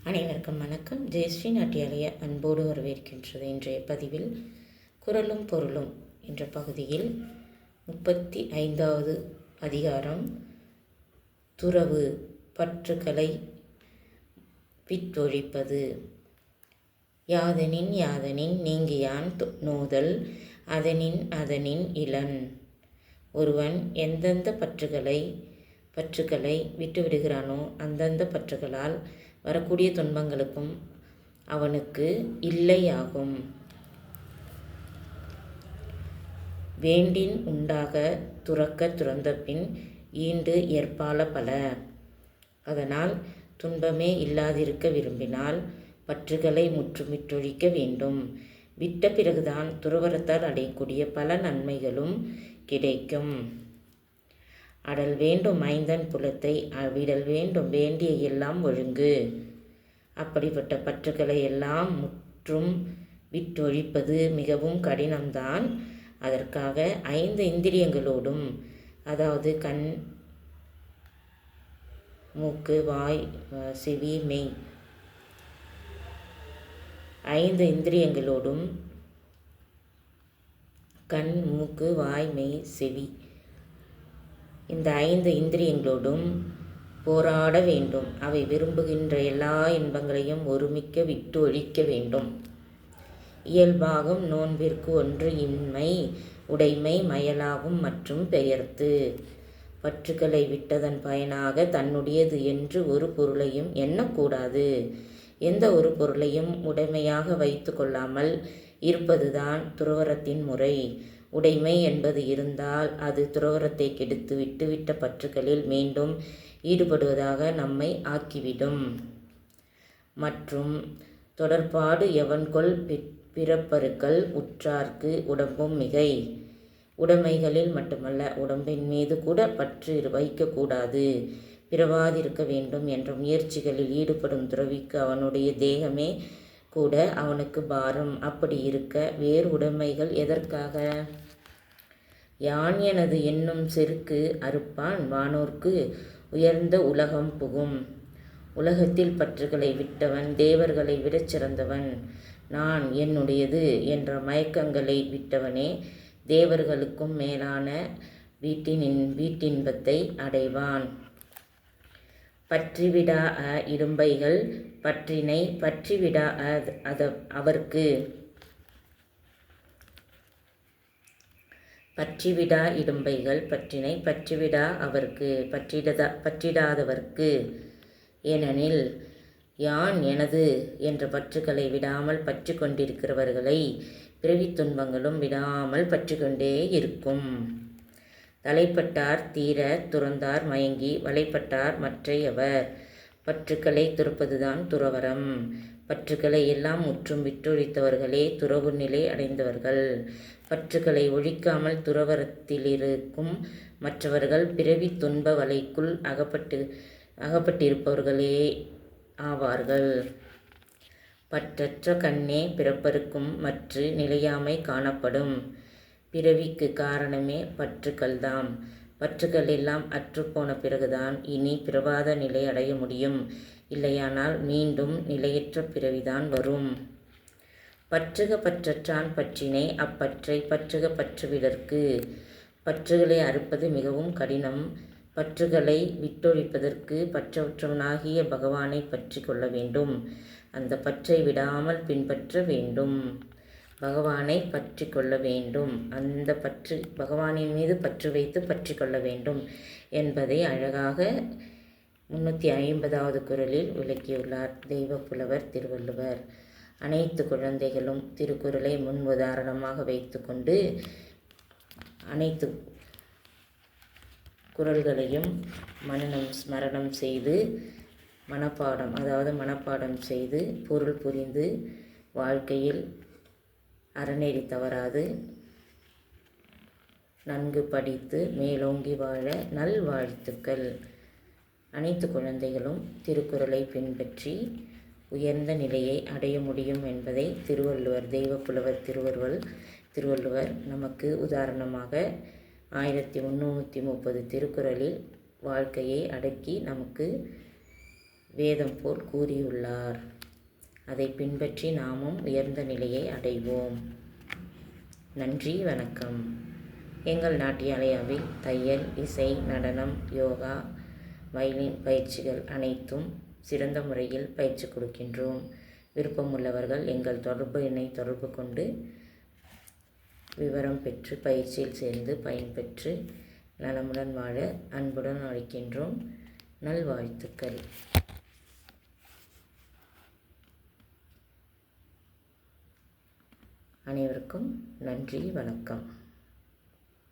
அனைவருக்கும் வணக்கம். ஜெயஸ்ரீ நாட்டியாலய அன்போடு வரவேற்கின்றது. இன்றைய பதிவில் குரலும் பொருளும் என்ற பகுதியில் 35வது அதிகாரம் துறவு பற்றுக்களை விட்டொழிப்பது. யாதனின் யாதனின் நீங்கியான் நோதல் அதனின் இலன். ஒருவன் எந்தெந்த பற்றுக்களை விட்டுவிடுகிறானோ அந்தந்த பற்றுகளால் வரக்கூடிய துன்பங்களுக்கும் அவனுக்கு இல்லையாகும். வேண்டின் உண்டாக துறந்த பின் ஈண்டு ஏற்பால பல. அதனால் துன்பமே இல்லாதிருக்க விரும்பினால் பற்றுகளை முற்றுமிட்டொழிக்க வேண்டும். விட்ட பிறகுதான் துறவரத்தால் அடையக்கூடிய பல நன்மைகளும் கிடைக்கும். அடல் வேண்டும் ஐந்தன் புலத்தை விடல் வேண்டும் வேண்டிய எல்லாம் ஒழுங்கு. அப்படிப்பட்ட பற்றுக்களை எல்லாம் முற்றும் விட்டொழிப்பது மிகவும் கடினம்தான். அதற்காக 5 இந்திரியங்களோடும், அதாவது கண், மூக்கு, வாய், செவி, மெய், 5 இந்திரியங்களோடும் கண், மூக்கு, வாய், மெய், செவி, இந்த 5 இந்திரியங்களோடும் போராட வேண்டும். அவை விரும்புகின்ற எல்லா இன்பங்களையும் ஒருமிக்க விட்டு ஒழிக்க வேண்டும். இயல்பாகும் நோன்பிற்கு ஒன்று இன்மை உடைமை மயலாகும் மற்றும் பெயர்த்து. பற்றுக்களை விட்டதன் பயனாக தன்னுடையது என்று ஒரு பொருளையும் எண்ணக்கூடாது. எந்த ஒரு பொருளையும் உடைமையாக வைத்து கொள்ளாமல் இருப்பதுதான் துறவரத்தின் முறை. உடைமை என்பது இருந்தால் அது துறவரத்தை கெடுத்து விட்டுவிட்ட பற்றுக்களில் மீண்டும் ஈடுபடுவதாக நம்மை ஆக்கிவிடும். மற்றும் தொடர்பாடு எவன்கொல் பிறப்பருக்கள் உற்றார்க்கு உடம்பும் மிகை. உடைமைகளில் மட்டுமல்ல, உடம்பின் மீது கூட பற்று வைக்கக்கூடாது. பிறவாதிருக்க வேண்டும் என்ற முயற்சிகளில் ஈடுபடும் துறவிக்கு அவனுடைய தேகமே கூட அவனுக்கு பாரம். அப்படி இருக்க வேறு உடைமைகள் எதற்காக? யான் எனது என்னும் செருக்கு அறுப்பான் வானோர்க்கு உயர்ந்த உலகம் புகும். உலகத்தில் பற்றுகளை விட்டவன் தேவர்களை விடச் சிறந்தவன். நான் என்னுடையது என்ற மயக்கங்களை விட்டவனே தேவர்களுக்கும் மேலான வீட்டின்பத்தை அடைவான். பற்றிவிடா இடும்பைகள் பற்றினை பற்றிவிடா அவர்க்கு. பற்றிவிடா இடும்பைகள் பற்றினை பற்றிவிடா அவர்க்கு பற்றிடாதவர்க்கு. ஏனெனில் யான் எனது என்ற பற்றுக்களை விடாமல் பற்றி கொண்டிருக்கிறவர்களை பிறவித் துன்பங்களும் விடாமல் பற்றி கொண்டே இருக்கும். தலைப்பட்டார் தீர துறந்தார் மயங்கி வலைப்பட்டார் மற்றையவர். பற்றுக்களை துறப்பதுதான் துறவரம். பற்றுக்களை எல்லாம் முற்றும் விட்டொழித்தவர்களே துறவு நிலை அடைந்தவர்கள். பற்றுக்களை ஒழிக்காமல் துறவரத்திலிருக்கும் மற்றவர்கள் பிறவி துன்ப வலைக்குள் அகப்பட்டிருப்பவர்களே ஆவார்கள். பற்றற்ற கண்ணே பிறப்பருக்கும் மற்ற நிலையாமை காணப்படும். பிறவிக்கு காரணமே பற்றுக்கள்தாம். பற்றுக்கள் எல்லாம் அற்றுப்போன பிறகுதான் இனி பிறவாத நிலை அடைய முடியும். இல்லையானால் மீண்டும் நிலையற்ற பிறவிதான் வரும். பற்றுக பற்றற்றான் பற்றினை அப்பற்றை பற்றுக பற்றுவிடற்கு. பற்றுகளை அறுப்பது மிகவும் கடினம். பற்றுகளை விட்டொழிப்பதற்கு பற்றற்றவனாகிய பகவானை பற்றி கொள்ள வேண்டும். அந்த பற்றை விடாமல் பின்பற்ற வேண்டும். பகவானை பற்றி கொள்ள வேண்டும். அந்த பகவானின் மீது பற்று வைத்து பற்றி கொள்ள வேண்டும் என்பதை அழகாக 350வது குறளில் விளக்கியுள்ளார் தெய்வ புலவர் திருவள்ளுவர். அனைத்து குழந்தைகளும் திருக்குறளை முன் உதாரணமாக வைத்து கொண்டு அனைத்து குறள்களையும் ஸ்மரணம் செய்து மனப்பாடம் செய்து பொருள் புரிந்து வாழ்க்கையில் அறநெறி தவறாது நன்கு படித்து மேலோங்கி வாழ நல்வாழ்த்துக்கள். அனைத்து குழந்தைகளும் திருக்குறளை பின்பற்றி உயர்ந்த நிலையை அடைய முடியும் என்பதை திருவள்ளுவர் தெய்வப்புலவர் திருவள்ளுவர் நமக்கு உதாரணமாக 1330 திருக்குறளில் வாழ்க்கையை அடக்கி நமக்கு வேதம் போல் கூறியுள்ளார். அதை பின்பற்றி நாமும் உயர்ந்த நிலையை அடைவோம். நன்றி, வணக்கம். எங்கள் நாட்டியாலயாவில் தையல், இசை, நடனம், யோகா, வயலின் பயிற்சிகள் அனைத்தும் சிறந்த முறையில் பயிற்சி கொடுக்கின்றோம். விருப்பமுள்ளவர்கள் எங்கள் தொடர்பு எண்ணை தொடர்பு கொண்டு விவரம் பெற்று பயிற்சியில் சேர்ந்து பயன்பெற்று நலமுடன் வாழ அன்புடன் அழைக்கின்றோம். நல்வாழ்த்துக்கள். அனைவருக்கும் நன்றி, வணக்கம்.